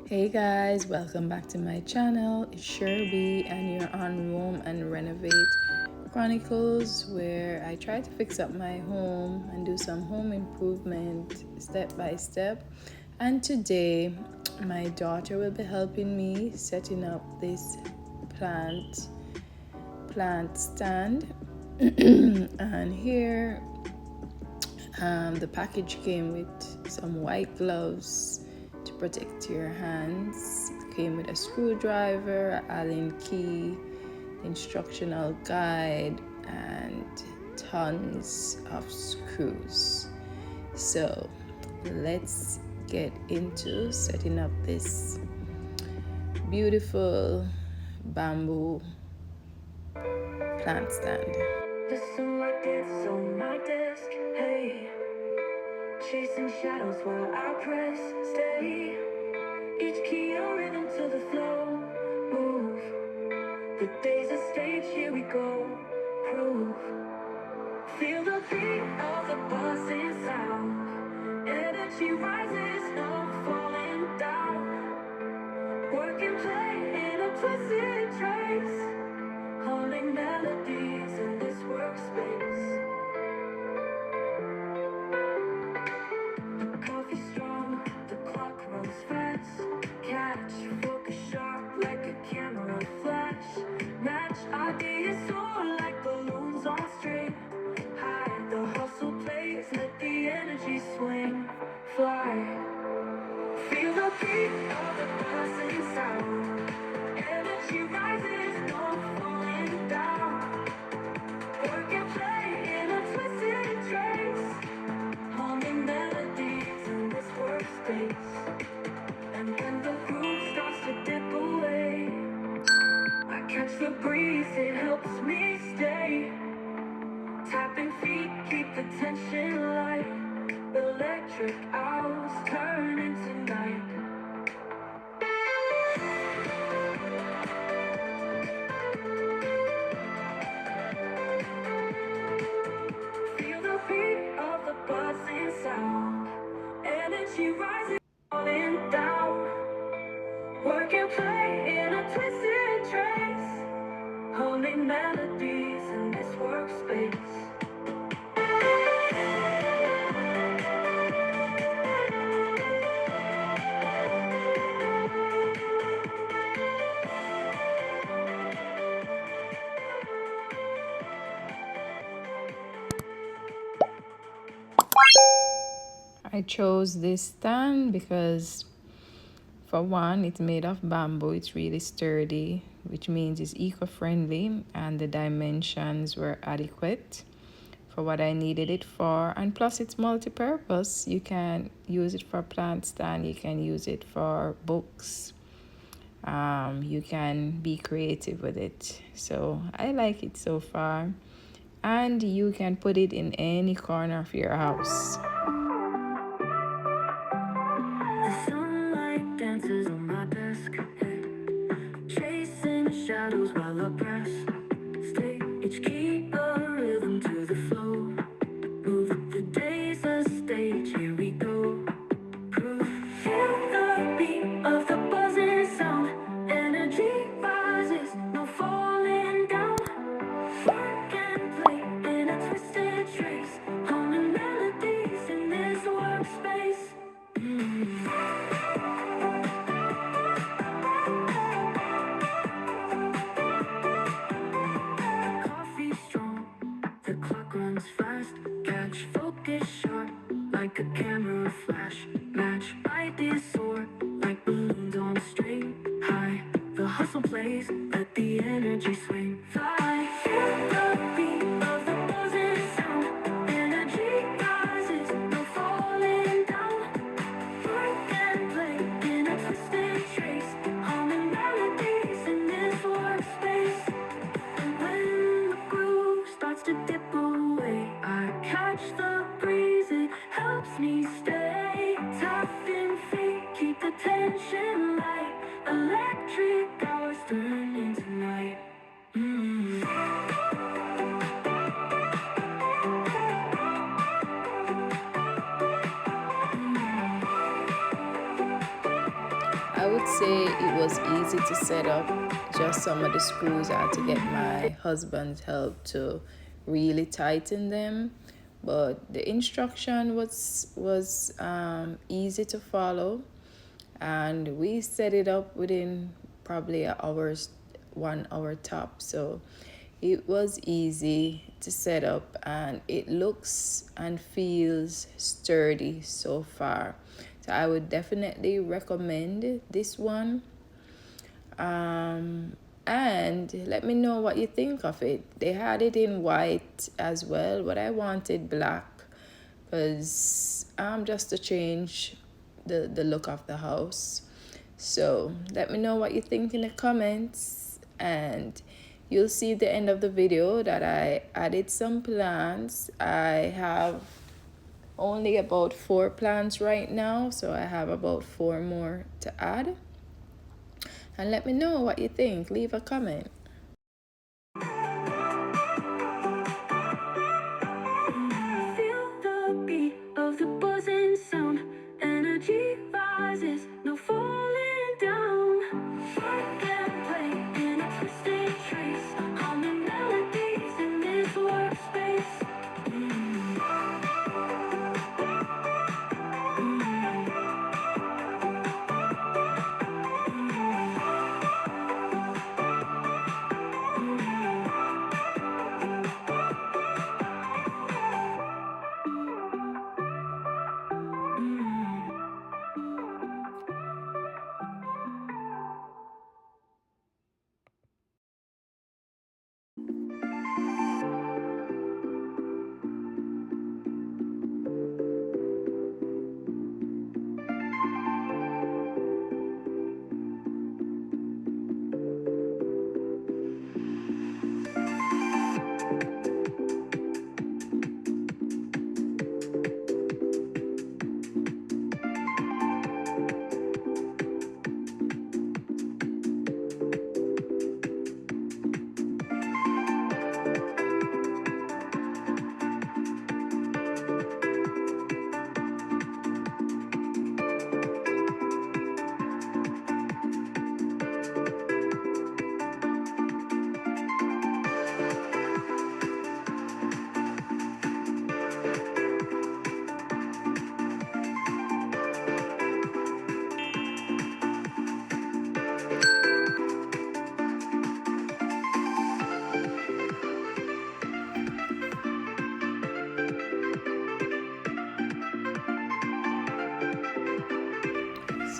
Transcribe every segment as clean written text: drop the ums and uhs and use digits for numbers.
Hey guys, welcome back to my channel. It's Sherby and you're on Roam and Renovate Chronicles, where I try to fix up my home and do some home improvement step by step. And today my daughter will be helping me setting up this plant stand. And here the package came with some white gloves to protect your hands. It came with a screwdriver, Allen key, instructional guide, and tons of screws. So let's get into setting up this beautiful bamboo plant stand. The sunlight gets on my desk, hey, chasing shadows while I press stay. Each key a rhythm to the flow, move. The day's a stage, here we go, prove. Feel the beat of the buzzing sound. Energy rises, no falling down. Work and play in a twisted trace, humming melodies in this workspace. Coffee strong, the clock runs fast. Catch, focus sharp like a camera flash. Match ideas soar like balloons on string. Hide the hustle plays, let the energy swing. Fly, feel the beat of the buzzing sound. Energy rises, no falling down. Work and play in a twisted trace, humming melodies in this workspace. And when the groove starts to dip away, I catch the breeze, it helps me stay. Tapping feet, keep the tension light. Electric hours turn into night. Feel the beat of the buzzing sound. Energy rising, falling down. Work and play in a twisted trace, humming melodies in this workspace. I chose this stand because, for one, it's made of bamboo. It's really sturdy, which means it's eco-friendly, and the dimensions were adequate for what I needed it for. And plus, it's multi-purpose. You can use it for plant stand. You can use it for books. You can be creative with it. So I like it so far. And you can put it in any corner of your house. The sunlight dances on my desk, chasing shadows while I press stay. Each key a rhythm to the flow. Move, the day's a stage, here we go. Proof, feel the beat of the buzzing sound. Energy rises, no falling down. Work and play in a twisted trace, humming melodies in this workspace. Coffee strong, the clock runs fast. Catch, focus sharp like a camera flash. Match, ideas soar like balloons on a string. High, the hustle plays, let the energy swing. Fly, feel the beat of the buzzing sound. Energy rises, no falling down. Work and play in a twisted trace, humming melodies in this workspace. And when the groove starts to dip away, I catch the breeze, it helps me stay. Tapping feet, keep the tension light. Electric hours turn into night. would say it was easy to set up. Just some of the screws I had to get my husband's help to really tighten them. But the instruction was easy to follow, and we set it up within probably an hour's 1 hour top. So it was easy to set up, and it looks and feels sturdy so far. So I would definitely recommend this one. And let me know what you think of it. They had it in white as well, but I wanted black because just to change the look of the house. So let me know what you think in the comments, and you'll see at the end of the video that I added some plants. I have only about 4 plants right now, so I have about 4 more to add. And let me know what you think. Leave a comment. Feel the beat of the buzzing sound. Energy rises, no falling down. Work and play in a twisted trace. Humming melodies in this workspace.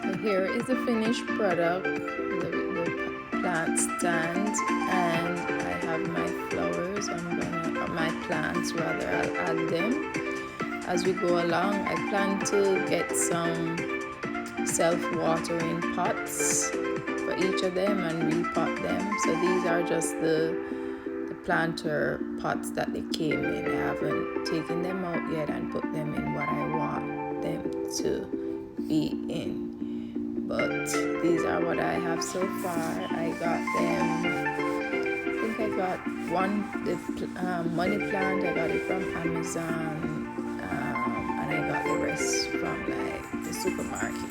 So here is the finished product, the plant stand, and I have my flowers. My plants rather, I'll add them as we go along. I plan to get some self-watering pots for each of them and repot them. So these are just the planter pots that they came in. I haven't taken them out yet and put them in what I want them to be in. But these are what I have so far. I got them, I think I got the money plant, I got it from Amazon, and I got the rest from like the supermarket.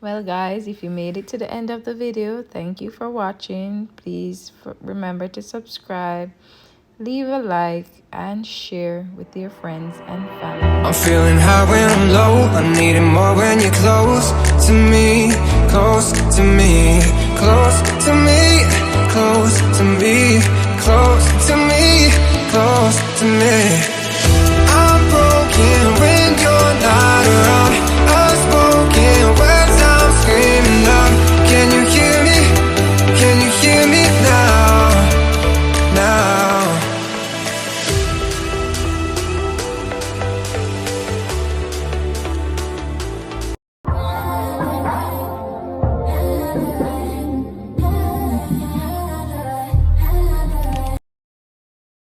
Well guys, if you made it to the end of the video, thank you for watching. Please remember to subscribe, leave a like, and share with your friends and family. I'm feeling high when I'm low, I need it more when you're close to me.